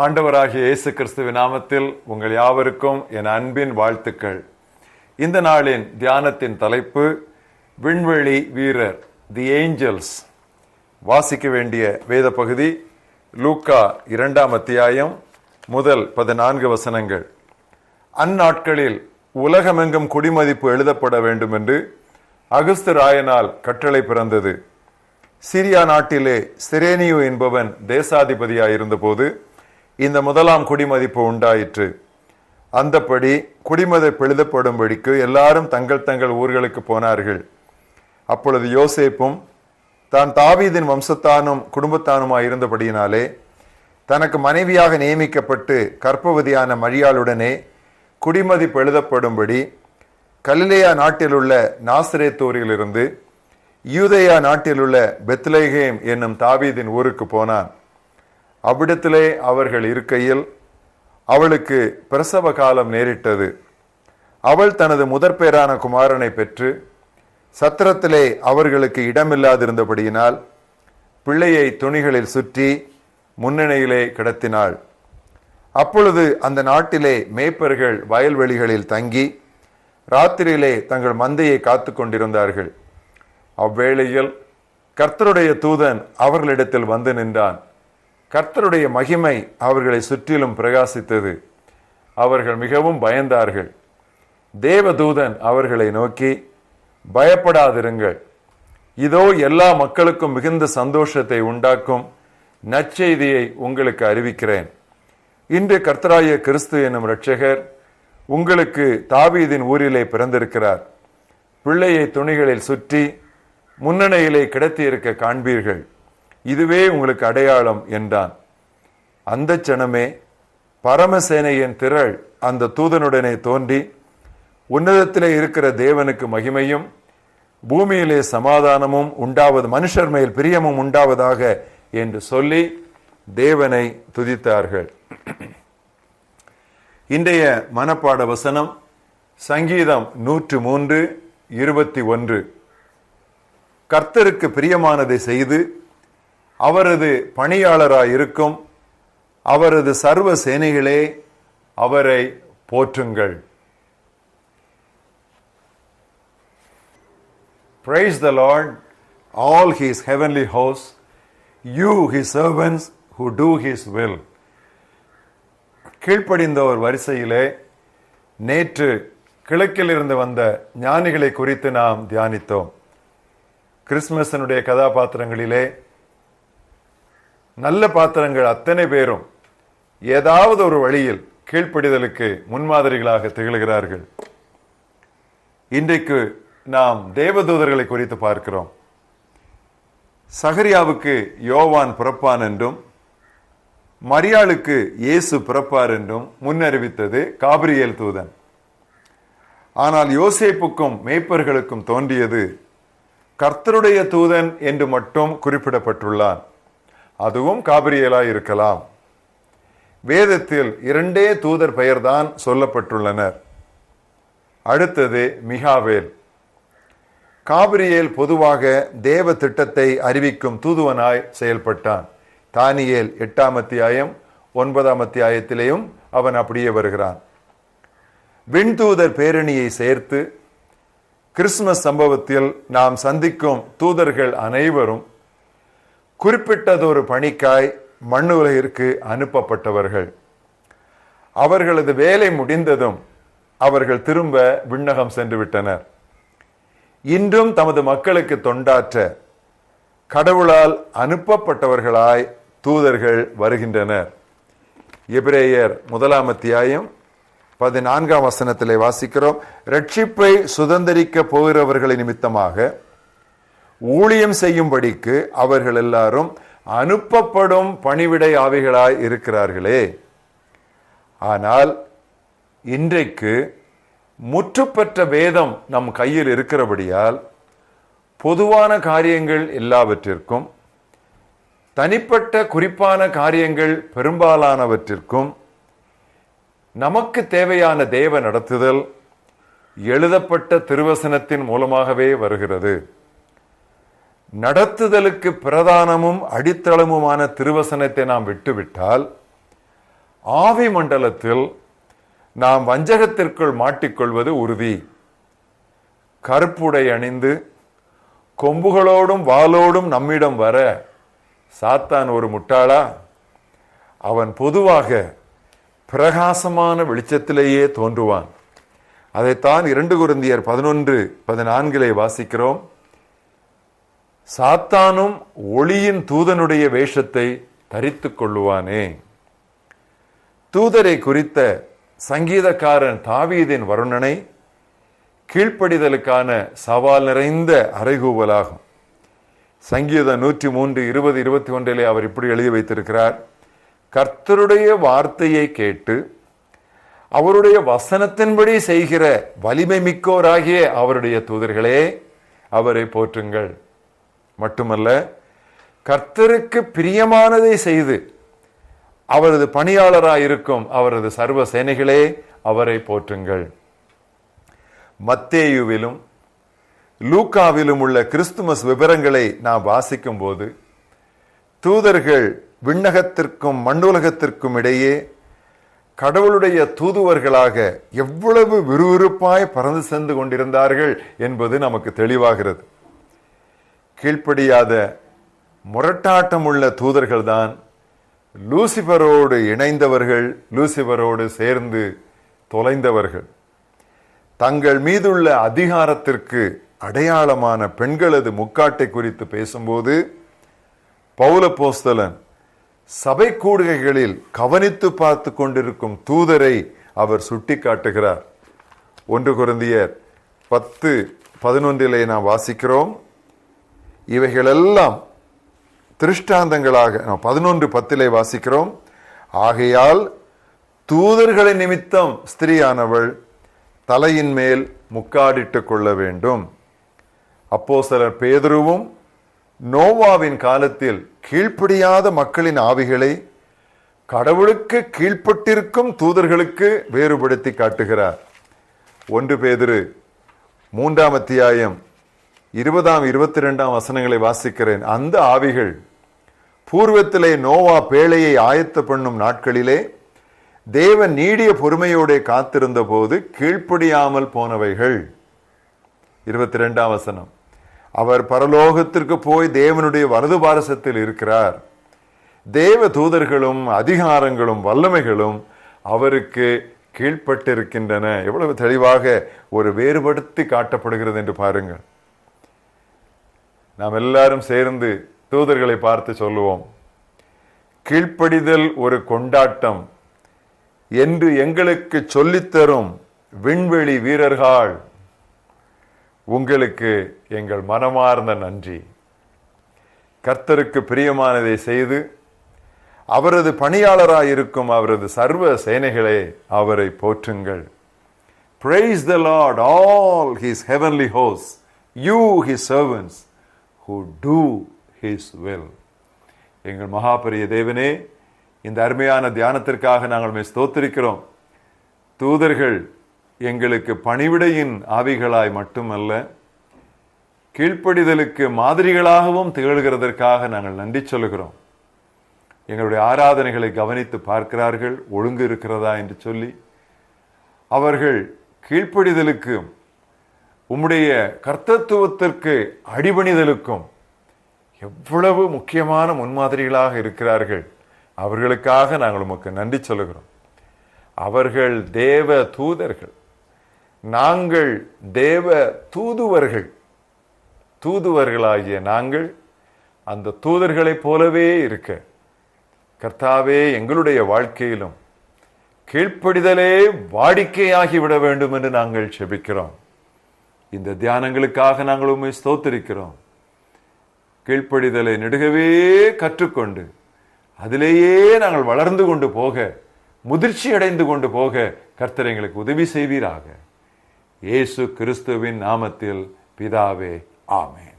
ஆண்டவராகிய இயேசு கிறிஸ்துவின் நாமத்தில் உங்கள் யாவருக்கும் என் அன்பின் வாழ்த்துக்கள். இந்த நாளின் தியானத்தின் தலைப்பு விண்வெளி வீரர், தி ஏஞ்சல்ஸ். வாசிக்க வேண்டிய வேத பகுதி லூக்கா 2ஆம் அத்தியாயம் முதல் 14 வசனங்கள். அந்நாட்களில் உலகமெங்கும் குடிமதிப்பு எழுதப்பட வேண்டும் என்று அகுஸ்து ராயனால் கட்டளை பிறந்தது. சிரியா நாட்டிலே சிரேனியு என்பவன் தேசாதிபதியாயிருந்த போது இந்த முதலாம் குடிமதிப்பு உண்டாயிற்று. அந்தப்படி குடிமதிப்பு எழுதப்படும்படிக்கு எல்லாரும் தங்கள் தங்கள் ஊர்களுக்கு போனார்கள். அப்பொழுது யோசேப்பும் தான் தாவீதின் வம்சத்தானும் குடும்பத்தானுமாயிருந்தபடியினாலே தனக்கு மனைவியாக நியமிக்கப்பட்டு கர்ப்பவதியான மரியாளுடனே குடிமதிப்பு எழுதப்படும்படி கலிலேயா நாட்டிலுள்ள நாசரேத்தூரிலிருந்து யூதேயா நாட்டிலுள்ள பெத்லெகேம் என்னும் தாவீதின் ஊருக்கு போனான். அவ்விடத்திலே அவர்கள் இருக்கையில் அவளுக்கு பிரசவ காலம் நேரிட்டது. அவள் தனது முதற்பேரான குமாரனை பெற்று சத்திரத்திலே அவர்களுக்கு இடமில்லாதிருந்தபடியினால் பிள்ளையை துணிகளில் சுற்றி முன்னணியிலே கிடத்தினாள். அப்பொழுது அந்த நாட்டிலே மேய்ப்பர்கள் வயல்வெளிகளில் தங்கி ராத்திரியிலே தங்கள் மந்தையை காத்து கொண்டிருந்தார்கள். அவ்வேளையில் கர்த்தருடைய தூதன் அவர்களிடத்தில் வந்து நின்றான். கர்த்தருடைய மகிமை அவர்களை சுற்றிலும் பிரகாசித்தது. அவர்கள் மிகவும் பயந்தார்கள். தேவதூதன் அவர்களை நோக்கி, பயப்படாதிருங்கள், இதோ எல்லா மக்களுக்கும் மிகுந்த சந்தோஷத்தை உண்டாக்கும் நற்செய்தியை உங்களுக்கு அறிவிக்கிறேன். இன்று கர்த்தராகிய கிறிஸ்து என்னும் இரட்சகர் உங்களுக்கு தாவீதின் ஊரிலே பிறந்திருக்கிறார். பிள்ளையை துணிகளில் சுற்றி முன்னணியிலே கிடத்தி இருக்க காண்பீர்கள். இதுவே உங்களுக்கு அடையாளம் என்றான். அந்த சனமே பரமசேனையின் திரள் அந்த தூதனுடனே தோன்றி, உன்னதத்திலே இருக்கிற தேவனுக்கு மகிமையும் பூமியிலே சமாதானமும் உண்டாவது, மனுஷர் மேல் பிரியமும் உண்டாவதாக என்று சொல்லி தேவனை துதித்தார்கள். இன்றைய மனப்பாட வசனம் சங்கீதம் 103:21. கர்த்தருக்கு பிரியமானதை செய்து அவரது பணியாளராயிருக்கும் அவரது சர்வ சேனைகளே அவரை போற்றுங்கள். Praise the Lord, all his heavenly hosts, you his servants who do his will. கீழ்ப்படிந்தோர் வரிசையிலே நேற்று கிழக்கிலிருந்து வந்த ஞானிகளை குறித்து நாம் தியானித்தோம். கிறிஸ்துமஸினுடைய கதாபாத்திரங்களிலே நல்ல பாத்திரங்கள் அத்தனை பேரும் ஏதாவது ஒரு வழியில் கீழ்ப்படிதலுக்கு முன்மாதிரிகளாக திகழ்கிறார்கள். இன்றைக்கு நாம் தேவதூதர்களை குறித்து பார்க்கிறோம். சகரியாவுக்கு யோவான் பிறப்பான் என்றும் மரியாளுக்கு இயேசு பிறப்பார் என்றும் முன்னறிவித்தது காபிரியேல் தூதன். ஆனால் யோசேப்புக்கும் மேய்ப்பர்களுக்கும் தோன்றியது கர்த்தருடைய தூதன் என்று மட்டும் குறிப்பிடப்பட்டுள்ளான். அதுவும் காபிரியேலாய் இருக்கலாம். வேதத்தில் 2 தூதர் பெயர்தான் சொல்லப்பட்டுள்ளனர். அடுத்தது மிகாவேல். காபிரியேல் பொதுவாக தேவ திட்டத்தை அறிவிக்கும் தூதுவனாய் செயல்பட்டான். தானியேல் 8ஆம் அத்தியாயம் 9ஆம் அத்தியாயத்திலேயும் அவன் அப்படியே வருகிறான். விண்தூதர் பேரணியை சேர்த்து கிறிஸ்துமஸ் சம்பவத்தில் நாம் சந்திக்கும் தூதர்கள் அனைவரும் குறிப்பிட்டதொரு பணிக்காய் மண்ணுலகிற்கு அனுப்பப்பட்டவர்கள். அவர்களது வேலை முடிந்ததும் அவர்கள் திரும்ப விண்ணகம் சென்று விட்டனர். இன்றும் தமது மக்களுக்கு தொண்டாற்ற கடவுளால் அனுப்பப்பட்டவர்களாய் தூதர்கள் வருகின்றனர். எபிரேயர் 1ஆம் அத்தியாயம் 14ஆம் வசனத்திலே வாசிக்கிறோம், ரட்சிப்பை சுதந்தரிக்க போகிறவர்களை நிமித்தமாக ஊழியம் செய்யும்படிக்கு அவர்கள் எல்லாரும் அனுப்பப்படும் பணிவிடை ஆவிகளாய் இருக்கிறார்களே. ஆனால் இன்றைக்கு முற்றுப்பெற்ற வேதம் நம் கையில் இருக்கிறபடியால் பொதுவான காரியங்கள் எல்லாவற்றிற்கும், தனிப்பட்ட குறிப்பான காரியங்கள் பெரும்பாலானவற்றிற்கும் நமக்கு தேவையான தேவ நடத்துதல் எழுதப்பட்ட திருவசனத்தின் மூலமாகவே வருகிறது. நடத்துதலுக்கு பிரதானமும் அடித்தளமுமான திருவசனத்தை நாம் விட்டுவிட்டால் ஆவி மண்டலத்தில் நாம் வஞ்சகத்திற்குள் மாட்டிக்கொள்வது உறுதி. கருப்புடை அணிந்து கொம்புகளோடும் வாளோடும் நம்மிடம் வர சாத்தான் ஒரு முட்டாளா? அவன் பொதுவாக பிரகாசமான வெளிச்சத்திலேயே தோன்றுவான். அதைத்தான் 2 கொரிந்தியர் 11:14 வாசிக்கிறோம். சாத்தானும் ஒளியின் தூதனுடைய வேஷத்தை தரித்துக் கொள்ளுவானே. தூதரை குறித்த சங்கீதக்காரன் தாவீதின் வர்ணனை கீழ்ப்படிதலுக்கான சவால் நிறைந்த அறைகூவலாகும். சங்கீதம் 103:20-21 அவர் இப்படி எழுதி வைத்திருக்கிறார்: கர்த்தருடைய வார்த்தையை கேட்டு அவருடைய வசனத்தின்படி செய்கிற வலிமை மிக்கோராகிய அவருடைய தூதர்களே, அவரை போற்றுங்கள். மட்டுமல்ல, கர்த்தருக்கு பிரியமானதை செய்து அவரது பணியாளராயிருக்கும் அவரது சர்வ சேனைகளே, அவரை போற்றுங்கள். மத்தேயுவிலும் லூக்காவிலும் உள்ள கிறிஸ்துமஸ் விவரங்களை நாம் வாசிக்கும் போது தூதர்கள் விண்ணகத்திற்கும் மண்ணுலகத்திற்கும் இடையே கடவுளுடைய தூதுவர்களாக எவ்வளவு விறுவிறுப்பாய் பறந்து சென்று கொண்டிருந்தார்கள் என்பது நமக்கு தெளிவாகிறது. கீழ்ப்படியாத முரட்டாட்டம் உள்ள தூதர்கள் தான் லூசிபரோடு இணைந்தவர்கள், லூசிபரோடு சேர்ந்து தொலைந்தவர்கள். தங்கள் மீதுள்ள அதிகாரத்திற்கு அடையாளமான பெண்களது முக்காட்டை குறித்து பேசும்போது பவுலப்போஸ்தலன் சபை கூடுகைகளில் கவனித்து பார்த்து கொண்டிருக்கும் தூதரை அவர் சுட்டி காட்டுகிறார். 1 கொரிந்தியர் 10:11 நாம் வாசிக்கிறோம். இவைகளெல்லாம் திருஷ்டாந்தங்களாக 11:10 வாசிக்கிறோம். ஆகையால் தூதர்களின் நிமித்தம் ஸ்திரீயானவள் தலையின் மேல் முக்காடிட்டுக் கொள்ள வேண்டும். அப்போஸ்தலர் பேதுருவும் நோவாவின் காலத்தில் கீழ்ப்படியாத மக்களின் ஆவிகளை கடவுளுக்கு கீழ்ப்பட்டிருக்கும் தூதர்களுக்கு வேறுபடுத்தி காட்டுகிறார். 1 பேதுரு 3:20 20-22 வாசிக்கிறேன். அந்த ஆவிகள் பூர்வத்திலே நோவா பேழையை ஆயத்த பண்ணும் நாட்களிலே தேவன் நீடிய பொறுமையோட காத்திருந்த போது கீழ்ப்படியாமல் போனவைகள். 22 அவர் பரலோகத்திற்கு போய் தேவனுடைய வலது பாரசத்தில் இருக்கிறார். தேவ தூதர்களும் அதிகாரங்களும் வல்லமைகளும் அவருக்கு கீழ்ப்பட்டிருக்கின்றன. எவ்வளவு தெளிவாக ஒரு வேறுபடுத்தி காட்டப்படுகிறது என்று பாருங்கள். நாம் எல்லாரும் சேர்ந்து தூதர்களை பார்த்து சொல்லுவோம், கீழ்ப்படிதல் ஒரு கொண்டாட்டம் என்று எங்களுக்கு சொல்லித்தரும் விண்வெளி வீரர்கள், உங்களுக்கு எங்கள் மனமார்ந்த நன்றி. கர்த்தருக்கு பிரியமானதை செய்து அவரது பணியாளராயிருக்கும் அவரது சர்வ சேனைகளே, அவரை போற்றுங்கள். Praise the Lord, all his heavenly hosts, you his servants who do his will. எங்கள் மகாபரிய தேவனே, இந்த அருமையான தியானத்திற்காக நாங்கள் ஸ்தோத்திரிக்கிறோம். தூதர்கள் எங்களுக்கு பணிவிடையின் ஆவிகளாய் மட்டுமல்ல, கீழ்ப்படிதலுக்கு மாதிரிகளாகவும் திகழ்கிறதற்காக நாங்கள் நன்றி சொல்லுகிறோம். எங்களுடைய ஆராதனைகளை கவனித்து பார்க்கிறார்கள், ஒழுங்கு இருக்கிறதா என்று சொல்லி. அவர்கள் கீழ்ப்படிதலுக்கும் உம்முடைய கர்த்தத்துவத்திற்கு அடிபணிதலுக்கும் எவ்வளவு முக்கியமான முன்மாதிரிகளாக இருக்கிறார்கள். அவர்களுக்காக நாங்கள் உமக்கு நன்றி சொல்லுகிறோம். அவர்கள் தேவ தூதர்கள், நாங்கள் தேவ தூதுவர்கள். தூதுவர்களாகிய நாங்கள் அந்த தூதர்களைப் போலவே இருக்க கர்த்தாவே எங்களுடைய வாழ்க்கையிலும் கீழ்ப்படிதலே வாடிக்கையாகிவிட வேண்டும் என்று நாங்கள் செபிக்கிறோம். இந்த தியானங்களுக்காக நாங்கள் உம்மை ஸ்தோத்திரிக்கிறோம். கீழ்ப்படிதலை நெடுகவே கற்றுக்கொண்டு அதிலேயே நாங்கள் வளர்ந்து கொண்டு போக, முதிர்ச்சி அடைந்து கொண்டு போக கர்த்தர் எங்களுக்கு உதவி செய்வீராக. இயேசு கிறிஸ்துவின் நாமத்தில் பிதாவே, ஆமென்.